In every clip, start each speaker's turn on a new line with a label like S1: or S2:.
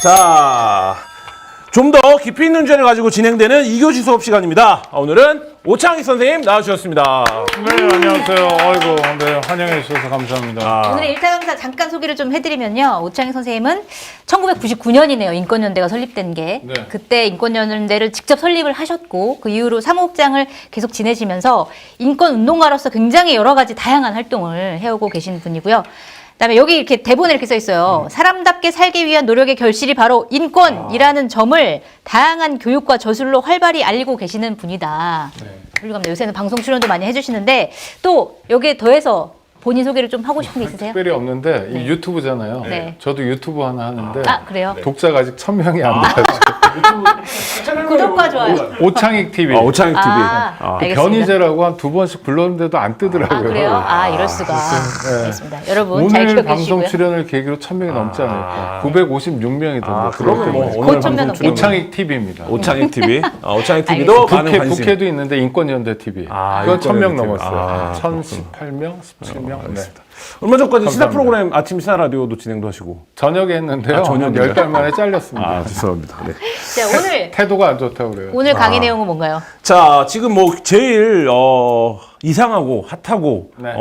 S1: 자, 좀 더 깊이 있는 주제를 가지고 진행되는 2교시 수업 시간입니다. 오늘은 오창익 선생님 나와주셨습니다.
S2: 네, 안녕하세요. 아이고, 네, 환영해 주셔서 감사합니다.
S3: 오늘의 1타 강사 잠깐 소개를 좀 해드리면요. 오창익 선생님은 1999년이네요. 인권연대가 설립된 게.
S2: 네.
S3: 그때 인권연대를 직접 설립을 하셨고 그 이후로 사무국장을 계속 지내시면서 인권운동가로서 굉장히 여러 가지 다양한 활동을 해오고 계신 분이고요. 그다음에 여기 이렇게 대본에 이렇게 써 있어요. 사람답게 살기 위한 노력의 결실이 바로 인권이라는 점을 다양한 교육과 저술로 활발히 알리고 계시는 분이다. 훌륭합니다. 요새는 방송 출연도 많이 해주시는데 또 여기에 더해서 본인 소개를 좀 하고 싶은 게 있으세요?
S2: 특별히 없는데 이 유튜브잖아요.
S3: 네.
S2: 저도 유튜브 하나 하는데
S3: 아, 그래요?
S2: 독자가 아직 1000명이 안 돼가지고
S3: 구독과 좋아요.
S2: 오창익 TV.
S1: 오창익 TV.
S3: 알겠습니다.
S2: 변희재라고 한 2번씩 불렀는데도 안 뜨더라고요.
S3: 아, 그래요? 아, 이럴 수가. 알겠습니다. 여러분 잘
S2: 오늘
S3: 기억해
S2: 방송
S3: 주시고요.
S2: 출연을 계기로 1000명이 넘지 않을까. 956명이 던데.
S1: 그러면 뭐
S3: 곧
S1: 오늘
S3: 천명
S1: 방송
S3: 넘게.
S1: 출연
S2: 오창익 TV입니다.
S1: 오창익 TV. 오창익 TV도 많은 관심.
S2: 국회도 있는데 인권연대 TV. 그건 1000명 넘었어요. 1018명, 17명. 네.
S1: 얼마 전까지 시사
S2: 감사합니다.
S1: 프로그램 아침 시사 라디오도 진행도 하시고.
S2: 저녁에 했는데요.
S1: 저녁에요?
S2: 10달 만에 잘렸습니다.
S1: 죄송합니다. 네.
S3: 자, 오늘
S2: 태도가 안 좋다고 그래요.
S3: 오늘 강의 내용은 뭔가요?
S1: 자, 지금 뭐 제일 이상하고 핫하고
S2: 네.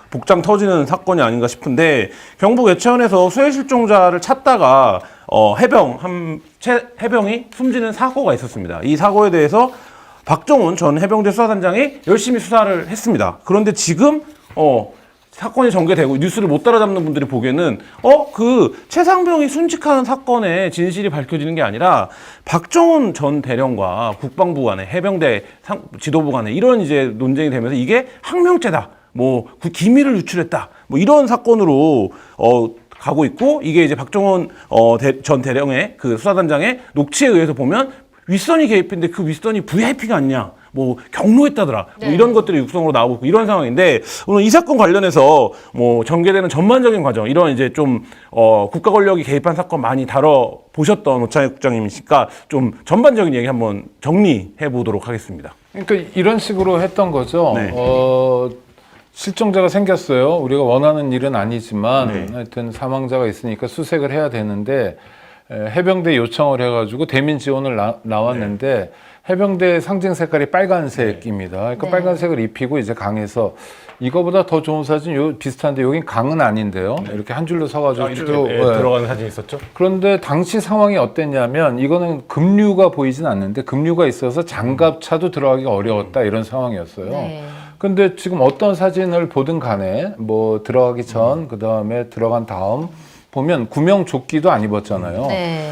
S1: 복장 터지는 사건이 아닌가 싶은데 경북 예천에서 수해 실종자를 찾다가 해병이 숨지는 사고가 있었습니다. 이 사고에 대해서 박정훈 전 해병대 수사단장이 열심히 수사를 했습니다. 그런데 지금 사건이 전개되고 뉴스를 못 따라잡는 분들이 보기에는 그 최상병이 순직하는 사건의 진실이 밝혀지는 게 아니라 박정훈 전 대령과 국방부 간에 해병대 지도부 간에 이런 이제 논쟁이 되면서 이게 항명죄다. 뭐 기밀을 유출했다. 뭐 이런 사건으로 가고 있고 이게 이제 박정훈 전 대령의 그 수사단장의 녹취에 의해서 보면 윗선이 개입했는데 그 윗선이 VIP가 아니냐. 뭐 경로했다더라. 뭐 이런 것들이 육성으로 나오고 있고 이런 상황인데 오늘 이 사건 관련해서 뭐 전개되는 전반적인 과정 이런 이제 좀 국가 권력이 개입한 사건 많이 다뤄 보셨던 오창익 국장님이시니까 좀 전반적인 얘기 한번 정리해 보도록 하겠습니다.
S2: 그러니까 이런 식으로 했던 거죠.
S1: 네.
S2: 실종자가 생겼어요. 우리가 원하는 일은 아니지만
S1: 네.
S2: 하여튼 사망자가 있으니까 수색을 해야 되는데 해병대 요청을 해가지고 대민 지원을 나왔는데 해병대 상징 색깔이 빨간색입니다. 그러니까
S3: 네.
S2: 빨간색을 입히고 이제 강에서 이거보다 더 좋은 사진 비슷한데 여긴 강은 아닌데요. 이렇게 한 줄로 서가지고 쭉
S1: 들어가는 사진 있었죠?
S2: 그런데 당시 상황이 어땠냐면 이거는 급류가 보이진 않는데 급류가 있어서 장갑차도 들어가기가 어려웠다 이런 상황이었어요.
S3: 네.
S2: 근데 지금 어떤 사진을 보든 간에 뭐 들어가기 전 그다음에 들어간 다음 보면 구명조끼도 안 입었잖아요.
S3: 네.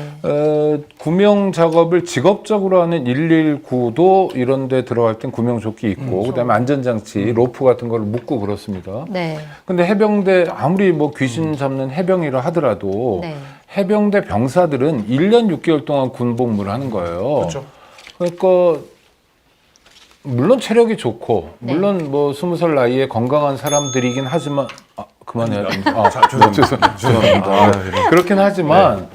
S2: 구명 작업을 직업적으로 하는 119도 이런 데 들어갈 땐 구명조끼 입고 그다음에 안전장치, 로프 같은 거를 묶고 그렇습니다.
S3: 네.
S2: 근데 해병대 아무리 뭐 귀신 잡는 해병이라 하더라도
S3: 네.
S2: 해병대 병사들은 1년 6개월 동안 군복무를 하는 거예요.
S1: 그렇죠.
S2: 그러니까 물론 체력이 좋고
S3: 네.
S2: 물론 뭐 20살 나이에 건강한 사람들이긴 하지만 그만해야 됩니다. 죄송합니다. 그렇긴 하지만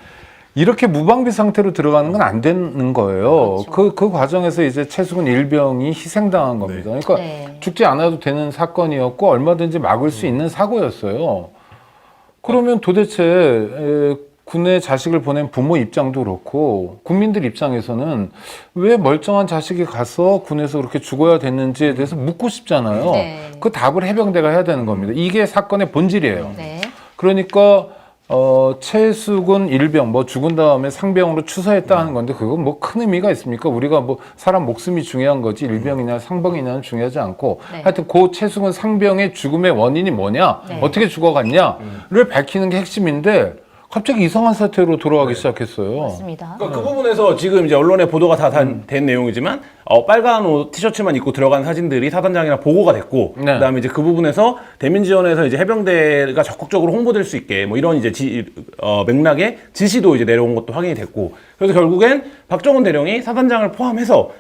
S2: 이렇게 무방비 상태로 들어가는 건 안 되는 거예요.
S3: 그렇죠.
S2: 그 과정에서 이제 최수근 일병이 희생당한 겁니다. 그러니까
S3: 네.
S2: 죽지 않아도 되는 사건이었고 얼마든지 막을 수 있는 사고였어요. 그러면 도대체 군에 자식을 보낸 부모 입장도 그렇고 국민들 입장에서는 왜 멀쩡한 자식이 가서 군에서 그렇게 죽어야 됐는지에 대해서 묻고 싶잖아요.
S3: 네.
S2: 그 답을 해병대가 해야 되는 겁니다. 이게 사건의 본질이에요.
S3: 네.
S2: 그러니까 최수근 일병 뭐 죽은 다음에 상병으로 추서했다 하는 건데 그건 뭐 큰 의미가 있습니까? 우리가 뭐 사람 목숨이 중요한 거지 일병이냐 상병이냐는 중요하지 않고
S3: 네.
S2: 하여튼 그 최수근 상병의 죽음의 원인이 뭐냐
S3: 네.
S2: 어떻게 죽어갔냐를 밝히는 게 핵심인데 갑자기 이상한 사태로 돌아가기 시작했어요.
S3: 맞습니다.
S1: 그러니까 그 부분에서 지금 이제 언론에 보도가 다 된 내용이지만 빨간 옷 티셔츠만 입고 들어간 사진들이 사단장이랑 보고가 됐고
S2: 네.
S1: 그다음에 이제 그 부분에서 대민 지원에서 이제 해병대가 적극적으로 홍보될 수 있게 뭐 이런 이제 맥락의 지시도 이제 내려온 것도 확인이 됐고 그래서 결국엔 박정훈 대령이 사단장을 포함해서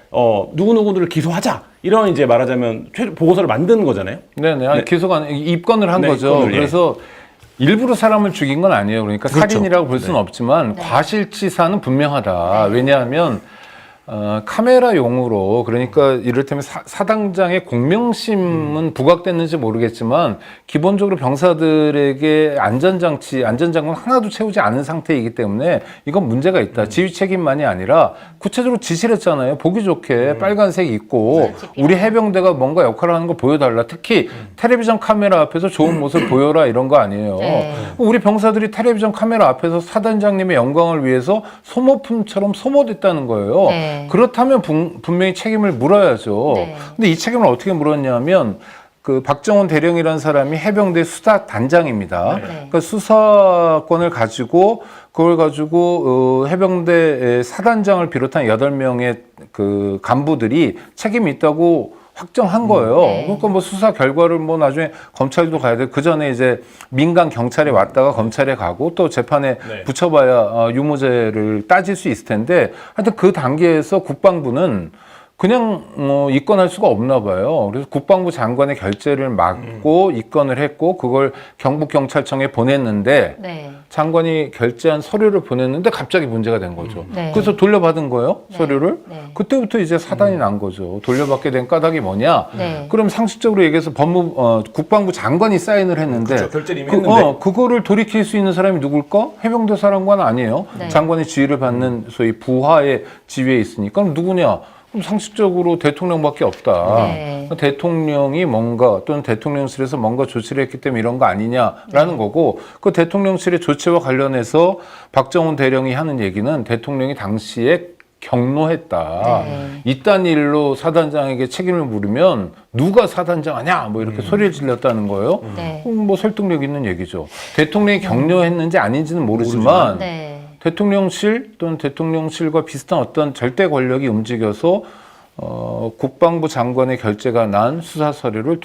S1: 누구누구들을 기소하자 이런 이제 말하자면 보고서를 만든 거잖아요.
S2: 네네. 아니,
S1: 네.
S2: 기소가 입건을 한
S1: 네,
S2: 거죠.
S1: 입건을, 예.
S2: 그래서 일부러 사람을 죽인 건 아니에요. 그러니까
S1: 그렇죠.
S2: 살인이라고 볼 수는 없지만
S3: 네.
S2: 과실치사는 분명하다. 왜냐하면 카메라용으로 그러니까 이를테면 사당장의 공명심은 부각됐는지 모르겠지만 기본적으로 병사들에게 안전장군 하나도 채우지 않은 상태이기 때문에 이건 문제가 있다. 지휘 책임만이 아니라 구체적으로 지시를 했잖아요. 보기 좋게 빨간색 있고 우리 해병대가 뭔가 역할을 하는 거 보여달라. 특히 텔레비전 카메라 앞에서 좋은 모습 보여라 이런 거 아니에요.
S3: 네.
S2: 우리 병사들이 텔레비전 카메라 앞에서 사단장님의 영광을 위해서 소모품처럼 소모됐다는 거예요.
S3: 네.
S2: 그렇다면 분명히 책임을 물어야죠.
S3: 네.
S2: 근데 이 책임을 어떻게 물었냐면 그 박정훈 대령이라는 사람이 해병대 수사단장입니다.
S3: 네.
S2: 그러니까 수사권을 가지고 그걸 가지고 해병대 사단장을 비롯한 8명의 그 간부들이 책임이 있다고 확정한 거예요.
S3: 네.
S2: 그러니까 뭐 수사 결과를 뭐 나중에 검찰도 가야 돼. 그 전에 이제 민간 경찰에 왔다가 검찰에 가고 또 재판에
S1: 네.
S2: 붙여봐야 유무죄를 따질 수 있을 텐데 하여튼 그 단계에서 국방부는 그냥 입건할 수가 없나 봐요. 그래서 국방부 장관의 결재를 막고 입건을 했고 그걸 경북경찰청에 보냈는데
S3: 네.
S2: 장관이 결재한 서류를 보냈는데 갑자기 문제가 된 거죠.
S3: 네.
S2: 그래서 돌려받은 거예요,
S3: 네.
S2: 서류를.
S3: 네.
S2: 그때부터 이제 사단이 난 거죠. 돌려받게 된 까닭이 뭐냐?
S3: 네.
S2: 그럼 상식적으로 얘기해서 국방부 장관이 사인을 했는데
S1: 그렇죠. 결재를 이미 했는데.
S2: 그거를 돌이킬 수 있는 사람이 누굴까? 해병대 사령관 아니에요.
S3: 네.
S2: 장관의 지휘를 받는 소위 부하의 지위에 있으니까 그럼 누구냐? 그럼 상식적으로 대통령밖에 없다.
S3: 네.
S2: 대통령이 뭔가 또는 대통령실에서 뭔가 조치를 했기 때문에 이런 거 아니냐라는 거고 그 대통령실의 조치와 관련해서 박정훈 대령이 하는 얘기는 대통령이 당시에 경로했다.
S3: 네.
S2: 이딴 일로 사단장에게 책임을 물으면 누가 사단장 하냐? 뭐 이렇게 소리를 질렀다는 거예요.
S3: 네.
S2: 뭐 설득력 있는 얘기죠. 대통령이 경로했는지 아닌지는 모르지만
S3: 네.
S2: 대통령실 또는 대통령실과 비슷한 어떤 절대 권력이 움직여서 국방부 장관의 결재가 난 수사 서류를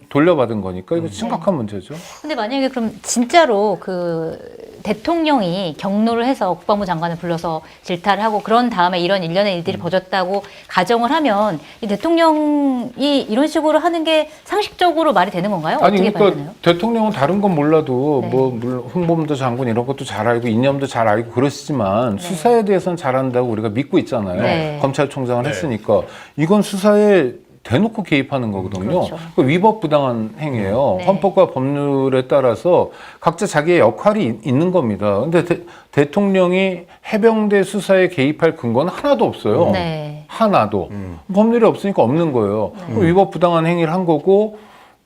S2: 돌려받은 거니까 이거 심각한 문제죠.
S3: 근데 만약에 그럼 진짜로 그 대통령이 경로를 해서 국방부 장관을 불러서 질타를 하고 그런 다음에 이런 일련의 일들이 벌어졌다고 가정을 하면 이 대통령이 이런 식으로 하는 게 상식적으로 말이 되는 건가요?
S2: 아니
S3: 어떻게 봐야
S2: 그러니까
S3: 되나요?
S2: 대통령은 다른 건 몰라도
S3: 네.
S2: 뭐 물론 훈범도 장군 이런 것도 잘 알고 이념도 잘 알고 그러시지만 수사에 대해서는 잘한다고 우리가 믿고 있잖아요.
S3: 네.
S2: 검찰총장을
S1: 네.
S2: 했으니까 이건 수사에 대놓고 개입하는 거거든요.
S3: 그렇죠.
S2: 그 위법 부당한 행위예요.
S3: 네.
S2: 헌법과 법률에 따라서 각자 자기의 역할이 있는 겁니다. 근데 대통령이 해병대 수사에 개입할 근거는 하나도 없어요.
S3: 네.
S2: 하나도. 법률이 없으니까 없는 거예요. 위법 부당한 행위를 한 거고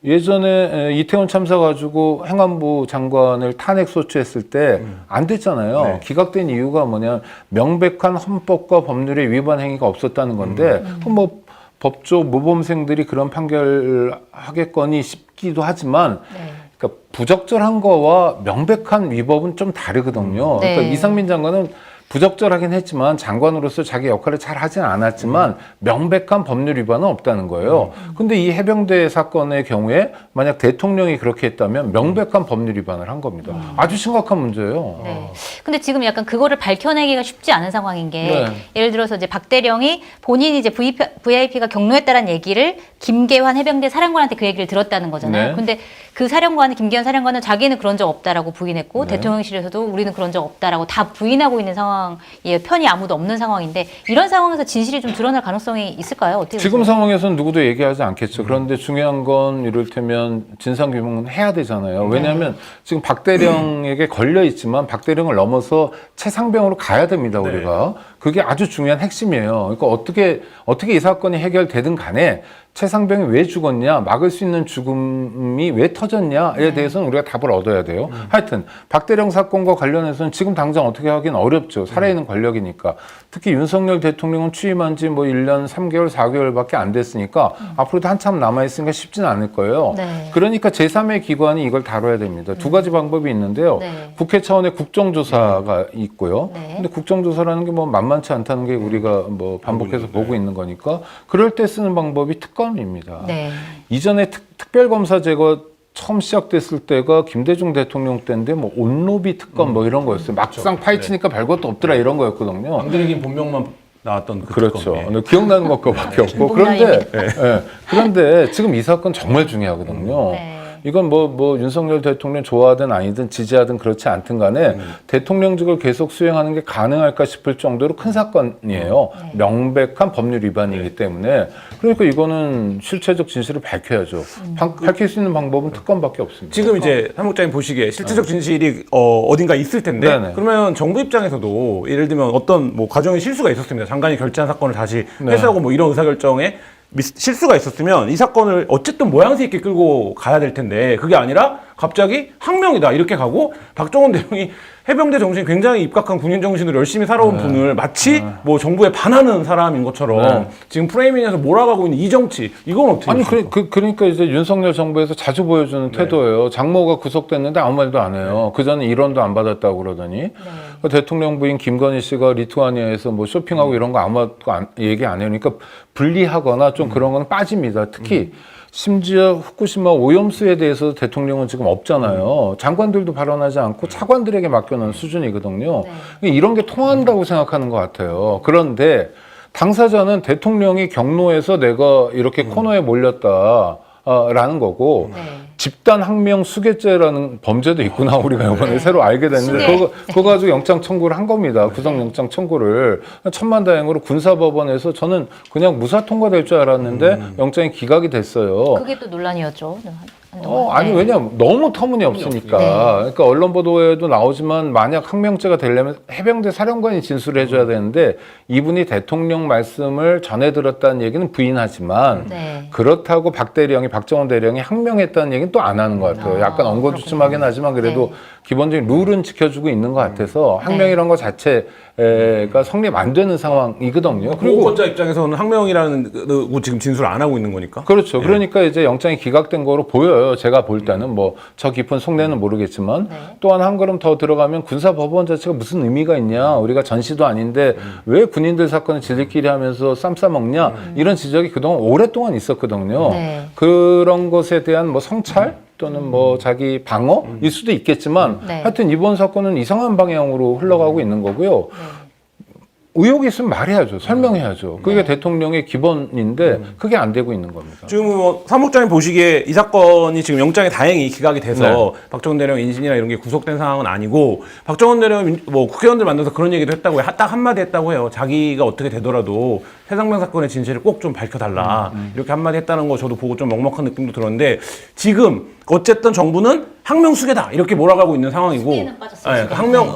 S2: 예전에 이태원 참사 가지고 행안부 장관을 탄핵 소추했을 때 안 됐잖아요.
S1: 네.
S2: 기각된 이유가 뭐냐 명백한 헌법과 법률의 위반 행위가 없었다는 건데 그럼 뭐 법조 모범생들이 그런 판결하겠거니 싶기도 하지만
S3: 네.
S2: 그러니까 부적절한 거와 명백한 위법은 좀 다르거든요.
S3: 네.
S2: 그러니까 이상민 장관은 부적절하긴 했지만 장관으로서 자기 역할을 잘 하진 않았지만 명백한 법률 위반은 없다는 거예요. 근데 이 해병대 사건의 경우에 만약 대통령이 그렇게 했다면 명백한 법률 위반을 한 겁니다. 아주 심각한 문제예요.
S3: 네. 근데 지금 약간 그거를 밝혀내기가 쉽지 않은 상황인 게
S2: 네.
S3: 예를 들어서 이제 박 대령이 본인이 이제 VIP가 경로했다는 얘기를 김계환 해병대 사령관한테 그 얘기를 들었다는 거잖아요.
S2: 네.
S3: 근데 그 사령관, 김계환 사령관은 자기는 그런 적 없다라고 부인했고
S2: 네.
S3: 대통령실에서도 우리는 그런 적 없다라고 다 부인하고 있는 상황이에요. 편이 아무도 없는 상황인데 이런 상황에서 진실이 좀 드러날 가능성이 있을까요? 어떻게
S2: 지금
S3: 보세요?
S2: 상황에서는 누구도 얘기하지 않겠죠. 그런데 중요한 건 이를테면 진상규명은 해야 되잖아요. 왜냐하면 지금 박 대령에게 걸려 있지만 박 대령을 넘어서 최상병으로 가야 됩니다.
S1: 네.
S2: 우리가. 그게 아주 중요한 핵심이에요. 그러니까 어떻게 이 사건이 해결되든 간에 최상병이 왜 죽었냐, 막을 수 있는 죽음이 왜 터졌냐에 대해서는 우리가 답을 얻어야 돼요. 하여튼 박대령 사건과 관련해서는 지금 당장 어떻게 하긴 어렵죠. 살아있는 권력이니까. 특히 윤석열 대통령은 취임한 지 뭐 1년 3개월, 4개월밖에 안 됐으니까 앞으로도 한참 남아있으니까 쉽지는 않을 거예요.
S3: 네.
S2: 그러니까 제3의 기관이 이걸 다뤄야 됩니다. 두 가지 방법이 있는데요.
S3: 네.
S2: 국회 차원의 국정조사가 있고요.
S3: 네.
S2: 근데 국정조사라는 게 뭐 만만치 않다는 게 우리가 뭐 반복해서 보고 있는 거니까 그럴 때 쓰는 방법이 특검입니다.
S3: 네.
S2: 이전에 특별검사제가 처음 시작됐을 때가 김대중 대통령 때인데 뭐 온로비 특검 뭐 이런 거였어요. 막상 파헤치니까 별것도 없더라 이런 거였거든요.
S1: 왕드리긴 본명만 나왔던 그
S2: 그렇죠.
S1: 특검. 예.
S2: 근데 기억나는 것밖에 없고.
S3: 본명입니다.
S2: 그런데 지금 이 사건 정말 중요하거든요.
S3: 네.
S2: 이건 뭐 윤석열 대통령 좋아하든 아니든 지지하든 그렇지 않든 간에 대통령직을 계속 수행하는 게 가능할까 싶을 정도로 큰 사건이에요. 명백한 법률 위반이기 때문에 그러니까 이거는 실체적 진실을 밝혀야죠. 밝힐 수 있는 방법은 특검밖에 없습니다.
S1: 지금 이제 사무국장님 보시기에 실질적 진실이 어딘가 있을 텐데
S2: 네네.
S1: 그러면 정부 입장에서도 예를 들면 어떤 뭐 과정에 실수가 있었습니다. 장관이 결재한 사건을 다시 회수하고 뭐 이런 의사결정에 실수가 있었으면 이 사건을 어쨌든 모양새 있게 끌고 가야 될 텐데 그게 아니라 갑자기 항명이다 이렇게 가고 박정원 대령이 해병대 정신이 굉장히 입각한 군인 정신으로 열심히 살아온 분을 마치 뭐 정부에 반하는 사람인 것처럼 지금 프레이밍에서 몰아가고 있는 이 정치 이건 어떻게
S2: 아니
S1: 보십니까?
S2: 그러니까 이제 윤석열 정부에서 자주 보여주는 태도예요. 장모가 구속됐는데 아무 말도 안 해요. 그 전에 일원도 안 받았다고 그러더니 그 대통령 부인 김건희 씨가 리투아니아에서 뭐 쇼핑하고 이런 거 아무것도 얘기 안 해요. 그러니까 불리하거나 좀 그런 건 빠집니다. 특히 심지어 후쿠시마 오염수에 대해서 대통령은 지금 없잖아요. 장관들도 발언하지 않고 차관들에게 맡겨놓은 수준이거든요. 이런 게 통한다고 생각하는 것 같아요. 그런데 당사자는 대통령이 경로에서 내가 이렇게 코너에 몰렸다라는 거고 집단 항명 수괴죄라는 범죄도 있구나 우리가 이번에 새로 알게 됐는데 그거 가지고 영장 청구를 한 겁니다. 구속 영장 청구를 천만다행으로 군사법원에서 저는 그냥 무사 통과될 줄 알았는데 영장이 기각이 됐어요.
S3: 그게 또 논란이었죠.
S2: 아니 왜냐면 너무 터무니없으니까. 그러니까 언론 보도에도 나오지만 만약 항명죄가 되려면 해병대 사령관이 진술을 해줘야 되는데 이분이 대통령 말씀을 전해 들었다는 얘기는 부인하지만 그렇다고 박정원 대령이 항명했다는 얘기는 또 안 하는 것 같아요. 약간 엉거주춤하긴 하지만 그래도 기본적인 룰은 지켜주고 있는 것 같아서 항명이란 것 자체가 성립 안 되는 상황이거든요.
S1: 그리고 보호권자 입장에서는 항명이라는 지금 진술을 안 하고 있는 거니까.
S2: 그렇죠. 그러니까 이제 영장이 기각된 거로 보여요. 제가 볼 때는 뭐 저 깊은 속내는 모르겠지만 또한 한 걸음 더 들어가면 군사법원 자체가 무슨 의미가 있냐. 우리가 전시도 아닌데 왜 군인들 사건을 지들끼리 하면서 쌈 싸먹냐. 이런 지적이 그동안 오랫동안 있었거든요. 그런 것에 대한 뭐 성찰 또는 뭐 자기 방어일 수도 있겠지만 하여튼 이번 사건은 이상한 방향으로 흘러가고 있는 거고요. 의혹이 있으면 말해야죠. 설명해야죠. 그게 대통령의 기본인데 그게 안 되고 있는 겁니다.
S1: 지금 뭐 사무국장님 보시기에 이 사건이 지금 영장이 다행히 기각이 돼서 박정원 대령 인신이나 이런 게 구속된 상황은 아니고 박정원 대령이 뭐 국회의원들 만나서 그런 얘기도 했다고 해요. 딱 한마디 했다고 해요. 자기가 어떻게 되더라도 세상명 사건의 진실을 꼭 좀 밝혀달라. 이렇게 한마디 했다는 거 저도 보고 좀 먹먹한 느낌도 들었는데 지금 어쨌든 정부는 항명수계다 이렇게 몰아가고 있는 상황이고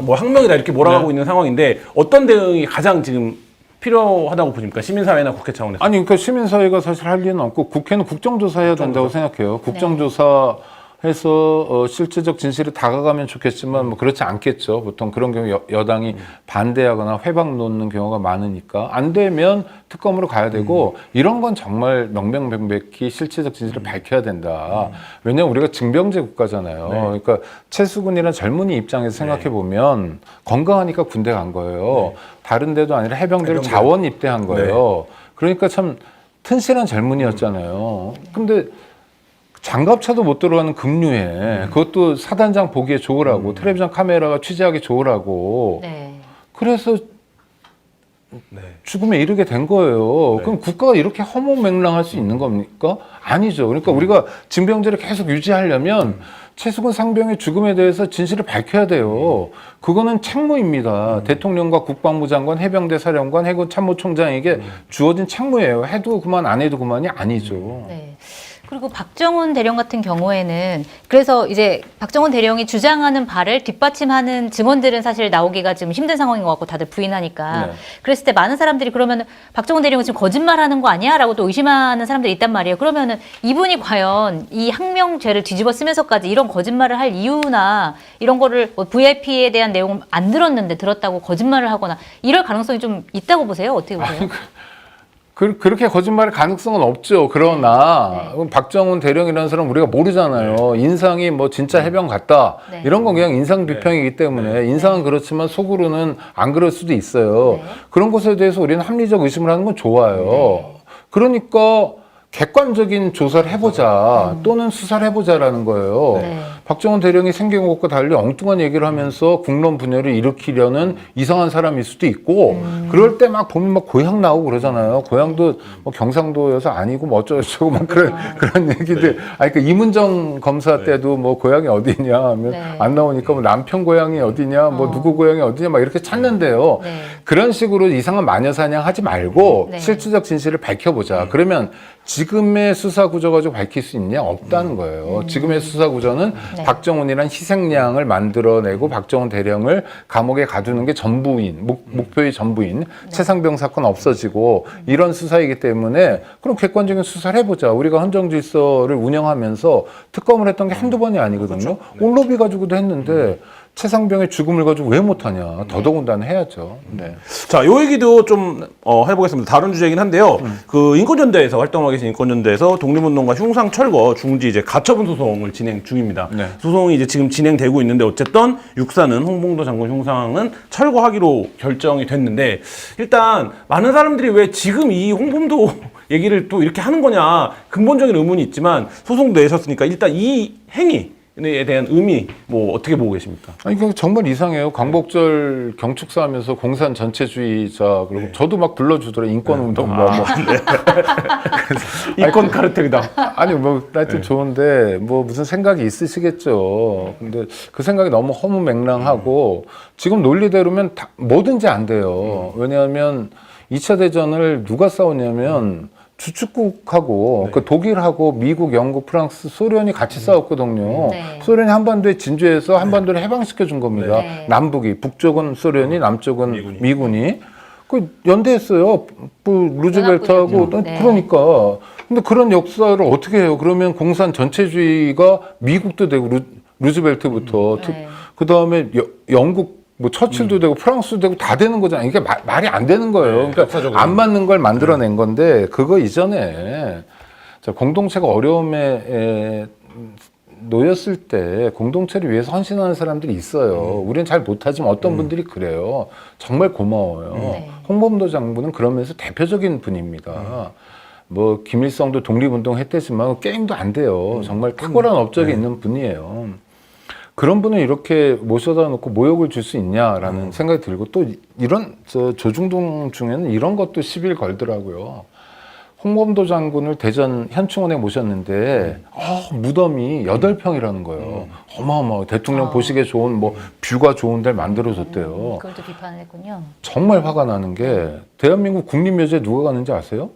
S1: 항명이다 이렇게 몰아가고 있는 상황인데 어떤 대응이 가장 지금 필요하다고 보십니까? 시민사회나 국회 차원에서.
S2: 아니 그러니까 시민사회가 사실 할 일은 없고 국회는 국정조사 해야 된다고 생각해요. 국정조사 해서 실질적 진실이 다가가면 좋겠지만 뭐 그렇지 않겠죠. 보통 그런 경우 여당이 반대하거나 회방 놓는 경우가 많으니까 안 되면 특검으로 가야 되고 이런 건 정말 명명백백히 실질적 진실을 밝혀야 된다. 왜냐하면 우리가 징병제 국가잖아요. 그러니까 최수근이라는 젊은이 입장에서 생각해 보면 건강하니까 군대 간 거예요. 다른 데도 아니라 해병대로 자원 입대한 거예요. 그러니까 참 튼실한 젊은이였잖아요. 근데 장갑차도 못 들어가는 급류에 그것도 사단장 보기에 좋으라고 텔레비전 카메라가 취재하기 좋으라고 그래서 죽음에 이르게 된 거예요. 그럼 국가가 이렇게 허무맹랑할 수 있는 겁니까? 아니죠. 그러니까 우리가 징병제를 계속 유지하려면 최수근 상병의 죽음에 대해서 진실을 밝혀야 돼요. 그거는 책무입니다. 대통령과 국방부 장관, 해병대 사령관, 해군 참모총장에게 주어진 책무예요. 해도 그만 안 해도 그만이 아니죠.
S3: 그리고 박정원 대령 같은 경우에는 그래서 이제 박정원 대령이 주장하는 바를 뒷받침하는 증언들은 사실 나오기가 지금 힘든 상황인 것 같고 다들 부인하니까 그랬을 때 많은 사람들이 그러면 박정원 대령은 지금 거짓말하는 거 아니야? 라고 또 의심하는 사람들이 있단 말이에요. 그러면은 이분이 과연 이 항명죄를 뒤집어 쓰면서까지 이런 거짓말을 할 이유나 이런 거를 뭐 VIP에 대한 내용을 안 들었는데 들었다고 거짓말을 하거나 이럴 가능성이 좀 있다고 보세요? 어떻게 보세요?
S2: 그렇게 거짓말할 가능성은 없죠. 그러나 박정원 대령이라는 사람 우리가 모르잖아요. 인상이 뭐 진짜 해병 같다. 이런 건 그냥 인상 비평이기 때문에 인상은 그렇지만 속으로는 안 그럴 수도 있어요. 그런 것에 대해서 우리는 합리적 의심을 하는 건 좋아요. 그러니까 객관적인 조사를 해보자 또는 수사를 해보자라는 거예요. 박정원 대령이 생긴 것과 달리 엉뚱한 얘기를 하면서 국론 분열을 일으키려는 이상한 사람일 수도 있고 그럴 때 막 보면 막 고향 나오고 그러잖아요. 고향도 뭐 경상도여서 아니고 뭐 어쩌고저쩌고 막 그런 얘기들. 아니, 그 이문정 검사 때도 뭐 고향이 어디냐 하면
S3: 네.
S2: 안 나오니까 뭐 남편 고향이 어디냐, 뭐 누구 고향이 어디냐 막 이렇게 찾는데요.
S3: 네.
S2: 그런 식으로 이상한 마녀사냥 하지 말고
S3: 네.
S2: 실질적 진실을 밝혀보자. 그러면 지금의 수사 구조 가지고 밝힐 수 있냐? 없다는 거예요. 지금의 수사 구조는
S3: 네.
S2: 박정훈이란 희생양을 만들어내고 박정훈 대령을 감옥에 가두는 게 전부인, 목표의 전부인 최상병 사건 없어지고 이런 수사이기 때문에 그럼 객관적인 수사를 해보자. 우리가 헌정질서를 운영하면서 특검을 했던 게 한두 번이 아니거든요. 올로비 가지고도 했는데 최상병의 죽음을 가지고 왜 못하냐. 더더군다나 해야죠. 네.
S1: 자, 요 얘기도 좀 해보겠습니다. 다른 주제이긴 한데요. 그 인권연대에서 활동하고 계신 인권연대에서 독립운동가 흉상 철거 중지 이제 가처분 소송을 진행 중입니다.
S2: 네.
S1: 소송이 이제 지금 진행되고 있는데 어쨌든 육사는 홍범도 장군 흉상은 철거하기로 결정이 됐는데 일단 많은 사람들이 왜 지금 이 홍범도 얘기를 또 이렇게 하는 거냐 근본적인 의문이 있지만 소송도 내셨으니까 일단 이 행위에 대한 의미 뭐 어떻게 보고 계십니까?
S2: 아니, 그 정말 이상해요. 광복절 경축사 하면서 공산 전체주의자, 그리고 저도 막 불러주더라고요. 인권운동,
S1: 인권 카르텔이다.
S2: 아니, 뭐, 하여튼 좋은데, 뭐, 무슨 생각이 있으시겠죠. 근데 그 생각이 너무 허무맹랑하고, 지금 논리대로면 뭐든지 안 돼요. 왜냐하면 2차 대전을 누가 싸웠냐면, 주축국하고 그 독일하고 미국, 영국, 프랑스, 소련이 같이 싸웠거든요.
S3: 네.
S2: 소련이 한반도에 진주해서 한반도를 해방시켜 준 겁니다.
S3: 네.
S2: 남북이 북쪽은 소련이, 남쪽은 미군이 그 연대했어요. 뭐 루즈벨트하고
S3: 연합군이었죠. 네.
S2: 그러니까. 근데 그런 역사를 어떻게 해요? 그러면 공산 전체주의가 미국도 되고 루즈벨트부터
S3: 네.
S2: 그 다음에 영국 뭐 처칠도 되고 프랑스도 되고 다 되는 거잖아요. 이게 말이 안 되는 거예요. 그러니까
S1: 역사적으로.
S2: 안 맞는 걸 만들어낸 건데 그거 이전에 공동체가 어려움에 놓였을 때 공동체를 위해서 헌신하는 사람들이 있어요. 우리는 잘 못하지만 어떤 분들이 그래요. 정말 고마워요.
S3: 네.
S2: 홍범도 장군은 그러면서 대표적인 분입니다. 뭐 김일성도 독립운동 했대지만 게임도 안 돼요. 정말 탁월한 업적이 있는 분이에요. 그런 분을 이렇게 모셔다 놓고 모욕을 줄 수 있냐라는 생각이 들고 또 이런 조중동 중에는 이런 것도 시비를 걸더라고요. 홍범도 장군을 대전 현충원에 모셨는데 무덤이 8평이라는 거예요. 어마어마 대통령 보시기에 좋은 뭐 뷰가 좋은 데를 만들어줬대요.
S3: 그걸 또 비판을 했군요.
S2: 정말 화가 나는 게 대한민국 국립묘지에 누가 가는지 아세요?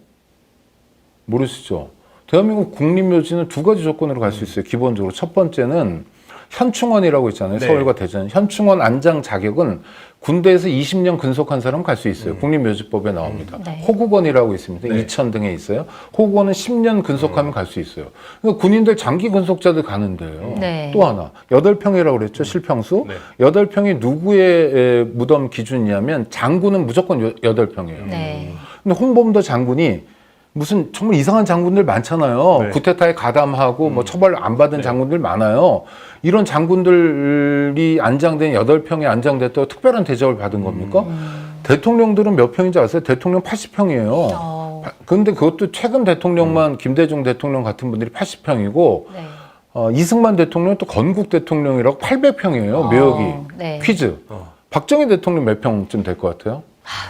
S2: 모르시죠? 대한민국 국립묘지는 2가지 조건으로 갈 수 있어요. 기본적으로 첫 번째는 현충원이라고 있잖아요.
S1: 네.
S2: 서울과 대전. 현충원 안장 자격은 군대에서 20년 근속한 사람 갈 수 있어요. 국립묘지법에 나옵니다.
S3: 네.
S2: 호국원이라고 있습니다.
S1: 네.
S2: 이천 등에 있어요. 호국원은 10년 근속하면 갈 수 있어요. 그러니까 군인들 장기 근속자들 가는데요.
S3: 네.
S2: 또 하나 8평이라고 그랬죠. 실평수.
S1: 네.
S2: 8평이 누구의 무덤 기준이냐면 장군은 무조건 8평이에요.
S3: 네.
S2: 근데 홍범도 장군이 무슨 정말 이상한 장군들 많잖아요.
S1: 네.
S2: 쿠데타에 가담하고 뭐 처벌 안 받은 장군들 많아요. 이런 장군들이 안장된 8평에 안장됐다고 특별한 대접을 받은 겁니까? 대통령들은 몇 평인지 아세요? 대통령 80평이에요. 근데 그것도 최근 대통령만 김대중 대통령 같은 분들이 80평이고
S3: 네.
S2: 이승만 대통령은 또 건국 대통령이라고 800평이에요. 묘역이.
S3: 네.
S2: 퀴즈. 박정희 대통령 몇 평쯤 될 것 같아요?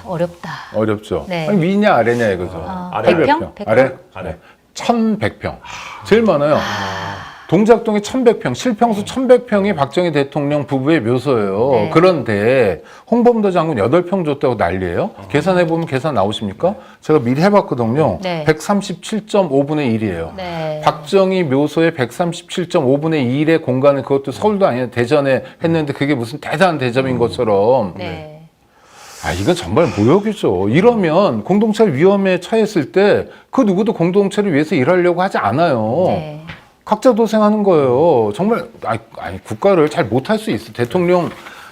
S3: 어렵다.
S2: 어렵죠.
S3: 네.
S2: 아니, 위냐 아래냐 이거죠.
S1: 아래.
S3: 100평? 100평?
S2: 아래?
S1: 아래.
S2: 1100평. 제일 많아요. 동작동에 1100평, 실평수 1100평이 박정희 대통령 부부의 묘소예요.
S3: 네.
S2: 그런데 홍범도 장군 8평 줬다고 난리예요. 계산해보면 계산 나오십니까? 제가 미리 해봤거든요.
S3: 네.
S2: 137.5분의 1이에요.
S3: 네.
S2: 박정희 묘소에 137.5분의 1의 공간을 그것도 서울도 아니에요. 대전에 했는데 그게 무슨 대단한 대접인 것처럼.
S3: 네.
S2: 이건 정말 모욕이죠. 이러면 공동체가 위험에 처했을 때 그 누구도 공동체를 위해서 일하려고 하지 않아요.
S3: 네.
S2: 각자 도생하는 거예요. 정말 아니 국가를 잘 못할 수 있어. 대통령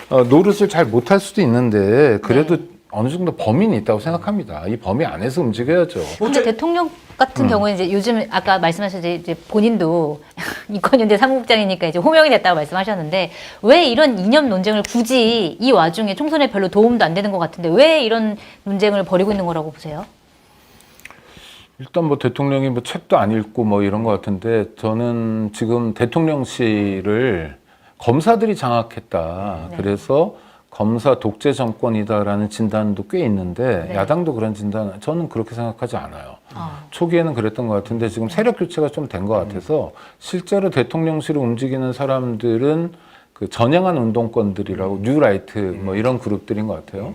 S2: 노릇을 잘 못할 수도 있는데 그래도 어느 정도 범인이 있다고 생각합니다. 이 범위 안에서 움직여야죠.
S3: 근데 대통령 같은 경우는 이제 요즘 아까 말씀하셨듯이 이제 본인도 인권연대 사무국장이니까 이제 호명이 됐다고 말씀하셨는데 왜 이런 이념 논쟁을 굳이 이 와중에 총선에 별로 도움도 안 되는 것 같은데 왜 이런 논쟁을 벌이고 있는 거라고 보세요?
S2: 일단 뭐 대통령이 뭐 책도 안 읽고 뭐 이런 것 같은데 저는 지금 대통령실을 검사들이 장악했다.
S3: 네.
S2: 그래서 검사 독재 정권이다라는 진단도 꽤 있는데
S3: 네.
S2: 야당도 그런 진단 저는 그렇게 생각하지 않아요.
S3: 아.
S2: 초기에는 그랬던 것 같은데 지금 세력 교체가 좀 된 것 같아서 실제로 대통령실을 움직이는 사람들은 그 전향한 운동권들이라고 뉴라이트 뭐 이런 그룹들인 것 같아요.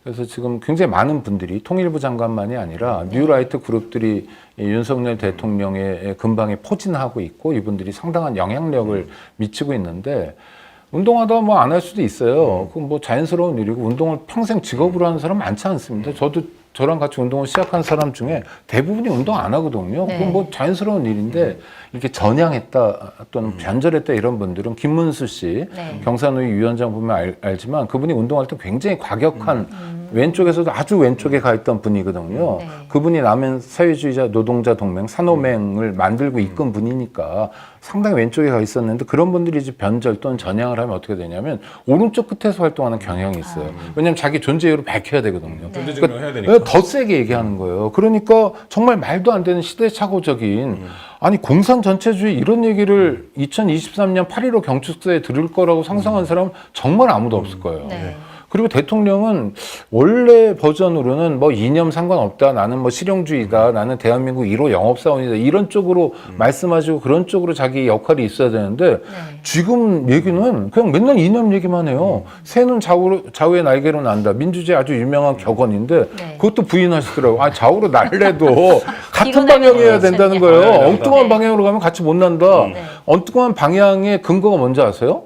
S2: 그래서 지금 굉장히 많은 분들이 통일부 장관만이 아니라 뉴라이트 그룹들이 이 윤석열 대통령의 근방에 포진하고 있고 이분들이 상당한 영향력을 미치고 있는데 운동하다 뭐 안 할 수도 있어요. 그건 뭐 자연스러운 일이고 운동을 평생 직업으로 하는 사람 많지 않습니다. 저도 저랑 같이 운동을 시작한 사람 중에 대부분이 운동 안 하거든요.
S3: 네.
S2: 그건 뭐 자연스러운 일인데 이렇게 전향했다 또는 변절했다 이런 분들은 김문수 씨
S3: 네.
S2: 경산노위 위원장 보면 알지만 그분이 운동할 때 굉장히 과격한 왼쪽에서도 아주 왼쪽에 가 있던 분이거든요.
S3: 네.
S2: 그분이 남한 사회주의자 노동자 동맹 산호맹을 만들고 이끈 분이니까 상당히 왼쪽에 가 있었는데 그런 분들이 이제 변절 또는 전향을 하면 어떻게 되냐면 오른쪽 끝에서 활동하는 경향이 있어요. 왜냐하면 자기 존재 이유를 밝혀야 되거든요.
S1: 존재 증명해야 되니까.
S2: 더 세게 얘기하는 거예요. 그러니까 정말 말도 안 되는 시대착오적인 아니 공산 전체주의 이런 얘기를 2023년 8.15 경축사에 들을 거라고 상상한 사람은 정말 아무도 없을 거예요.
S3: 네.
S2: 그리고 대통령은 원래 버전으로는 뭐 이념 상관없다. 나는 뭐 실용주의다. 나는 대한민국 1호 영업사원이다. 이런 쪽으로 말씀하시고 그런 쪽으로 자기 역할이 있어야 되는데 지금 얘기는 그냥 맨날 이념 얘기만 해요. 새는 좌우의 날개로 난다. 민주주의 아주 유명한 격언인데
S3: 네.
S2: 그것도 부인하시더라고요. 아, 좌우로 날래도 같은
S3: 이거
S2: 방향이어야
S3: 날리면
S2: 된다는
S3: 괜찮냐.
S2: 거예요.
S1: 네,
S2: 엉뚱한
S3: 네.
S2: 방향으로 가면 같이 못 난다.
S3: 네.
S2: 엉뚱한 방향의 근거가 뭔지 아세요?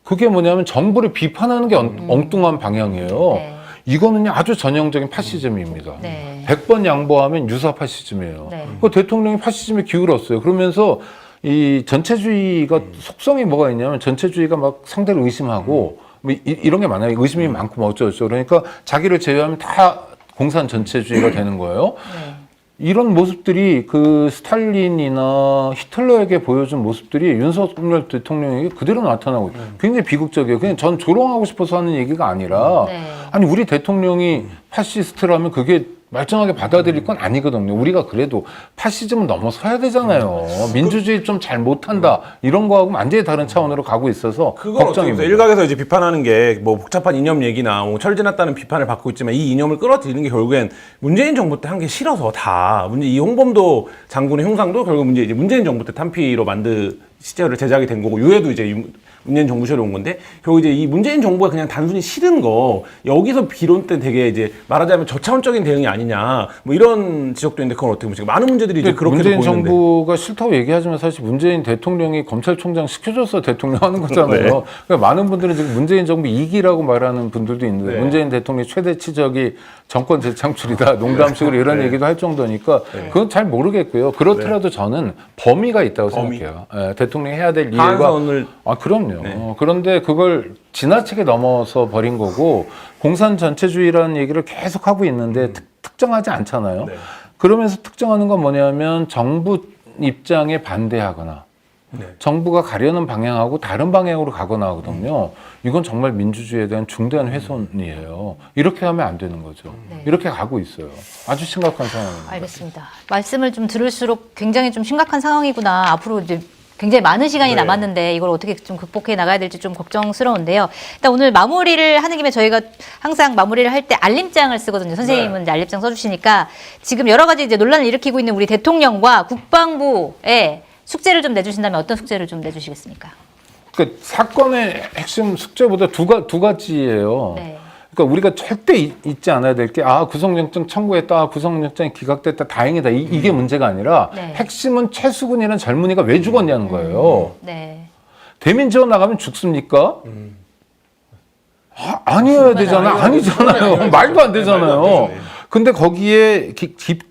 S2: 그게 뭐냐면 정부를 비판하는 게 엉뚱한 방향이에요.
S3: 네.
S2: 이거는 아주 전형적인 파시즘입니다.
S3: 네.
S2: 100번 양보하면 유사 파시즘이에요.
S3: 네.
S2: 그 대통령이 파시즘에 기울었어요. 그러면서 이 전체주의가 속성이 뭐가 있냐면 전체주의가 막 상대를 의심하고 뭐 이런 게 많아요. 의심이 많고 뭐 어쩌고저쩌고. 그러니까 자기를 제외하면 다 공산 전체주의가 되는 거예요.
S3: 네.
S2: 이런 모습들이 그 스탈린이나 히틀러에게 보여준 모습들이 윤석열 대통령에게 그대로 나타나고 있어요. 굉장히 비극적이에요. 그냥 전 조롱하고 싶어서 하는 얘기가 아니라
S3: 네.
S2: 아니 우리 대통령이 파시스트라면 그게 말짱하게 받아들일 건 아니거든요. 우리가 그래도 파시즘은 넘어서야 되잖아요. 민주주의 좀 잘 못한다 이런 거하고 완전히 다른 차원으로 가고 있어서
S1: 그건
S2: 걱정입니다.
S1: 어쩌면서 일각에서 이제 비판하는 게 뭐 복잡한 이념 얘기나 뭐 철지났다는 비판을 받고 있지만 이 이념을 끌어들이는 게 결국엔 문재인 정부 때 한 게 싫어서 다 이 홍범도 장군의 형상도 결국 이제 문재인 정부 때 탄피로 만드 시절을 제작이 된 거고 유해도 이제 문재인 정부 시절에 온 건데 결국 이제 이 문재인 정부가 그냥 단순히 싫은 거 여기서 비롯된 되게 이제 말하자면 저차원적인 대응이 아니냐 뭐 이런 지적도 있는데 그건 어떻게 보십니까? 많은 문제들이 이제 그렇게
S2: 문재인
S1: 보이는데.
S2: 정부가 싫다고 얘기하지만 사실 문재인 대통령이 검찰총장 시켜줘서 대통령 하는 거잖아요.
S1: 네.
S2: 그러니까 많은 분들은 지금 문재인 정부 2기라고 말하는 분들도 있는데
S1: 네.
S2: 문재인 대통령의 최대 치적이 정권 재창출이다 농담식으로 이런
S1: 네.
S2: 얘기도 할 정도니까 그건 잘 모르겠고요. 그렇더라도 저는 범위가 있다고
S1: 범위.
S2: 생각해요. 예, 대통령이 해야 될 일과
S1: 한선을
S2: 그럼요.
S1: 네.
S2: 그런데 그걸 지나치게 넘어서 버린 거고 공산 전체주의라는 얘기를 계속 하고 있는데 특정하지 않잖아요.
S1: 네.
S2: 그러면서 특정하는 건 뭐냐면 정부 입장에 반대하거나
S1: 네.
S2: 정부가 가려는 방향하고 다른 방향으로 가거나 하거든요. 이건 정말 민주주의에 대한 중대한 훼손이에요. 이렇게 하면 안 되는 거죠.
S3: 네.
S2: 이렇게 가고 있어요. 아주 심각한 상황입니다.
S3: 알겠습니다. 말씀을 좀 들을수록 굉장히 좀 심각한 상황이구나. 앞으로 이제 굉장히 많은 시간이
S1: 네.
S3: 남았는데 이걸 어떻게 좀 극복해 나가야 될지 좀 걱정스러운데요. 일단 오늘 마무리를 하는 김에 저희가 항상 마무리를 할 때 알림장을 쓰거든요. 선생님은 이제 알림장 써주시니까 지금 여러 가지 이제 논란을 일으키고 있는 우리 대통령과 국방부에 숙제를 좀 내주신다면 어떤 숙제를 좀 내주시겠습니까?
S2: 그러니까 사건의 핵심 숙제보다 두 가지예요.
S3: 네.
S2: 그러니까 우리가 절대 잊지 않아야 될 게 구속영장 청구했다, 구속영장이 기각됐다, 다행이다 이게 문제가 아니라
S3: 네.
S2: 핵심은 최수근이라는 젊은이가 왜 죽었냐는 거예요.
S3: 네.
S2: 대민지원 나가면 죽습니까? 아니어야 되잖아. 아니잖아요. 말도 안 되잖아요. 근데 거기에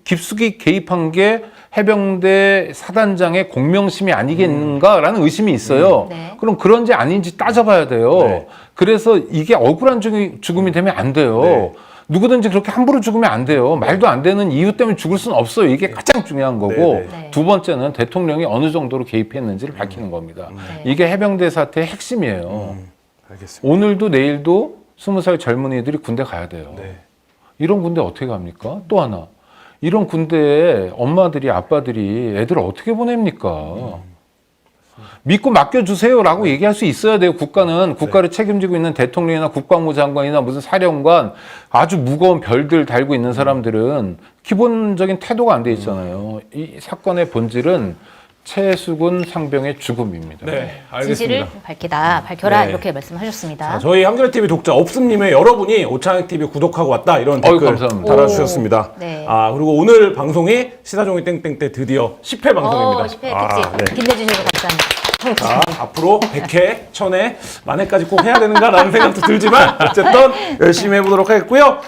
S2: 깊숙이 개입한 게 해병대 사단장의 공명심이 아니겠는가라는 의심이 있어요.
S3: 네.
S2: 그럼 그런지 아닌지 따져봐야 돼요.
S1: 네.
S2: 그래서 이게 억울한 죽음이 되면 안 돼요.
S1: 네.
S2: 누구든지 그렇게 함부로 죽으면 안 돼요. 말도 안 되는 이유 때문에 죽을 수는 없어요. 이게 가장 중요한 거고
S1: 네,
S3: 네.
S2: 두 번째는 대통령이 어느 정도로 개입했는지를 밝히는 겁니다.
S3: 네.
S2: 이게 해병대 사태의 핵심이에요.
S1: 알겠습니다.
S2: 오늘도 내일도 20살 젊은이들이 군대 가야 돼요.
S1: 네.
S2: 이런 군대 어떻게 갑니까? 또 하나. 이런 군대에 엄마들이 아빠들이 애들을 어떻게 보냅니까? 믿고 맡겨주세요라고 얘기할 수 있어야 돼요. 국가는 국가를 책임지고 있는 대통령이나 국방부 장관이나 무슨 사령관 아주 무거운 별들 달고 있는 사람들은 기본적인 태도가 안 돼 있잖아요. 이 사건의 본질은 최수근 상병의 죽음입니다.
S1: 네,
S3: 진실을
S1: 알겠습니다.
S3: 밝혀라
S1: 네.
S3: 이렇게 말씀하셨습니다.
S1: 자, 저희 한겨레TV 독자 없음님의 여러분이 오창익TV 구독하고 왔다 이런
S2: 어이,
S1: 댓글
S2: 감사합니다.
S1: 달아주셨습니다.
S3: 네.
S1: 아, 그리고 오늘 방송이 시사종이 땡땡 때 드디어 10회 방송입니다.
S3: 10회 특집 빛내주셔서 감사합니다.
S1: 자, 앞으로 100회, 1000회, 만회까지 꼭 해야 되는가라는 생각도 들지만 어쨌든 열심히 해보도록 하겠고요.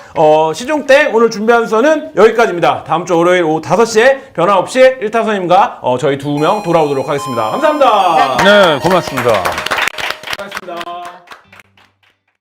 S1: 시종땡 오늘 준비한 수는 여기까지입니다. 다음 주 월요일 오후 5시에 변함없이 1타선님과 저희 2명 돌아오도록 하겠습니다. 감사합니다.
S2: 네, 고맙습니다.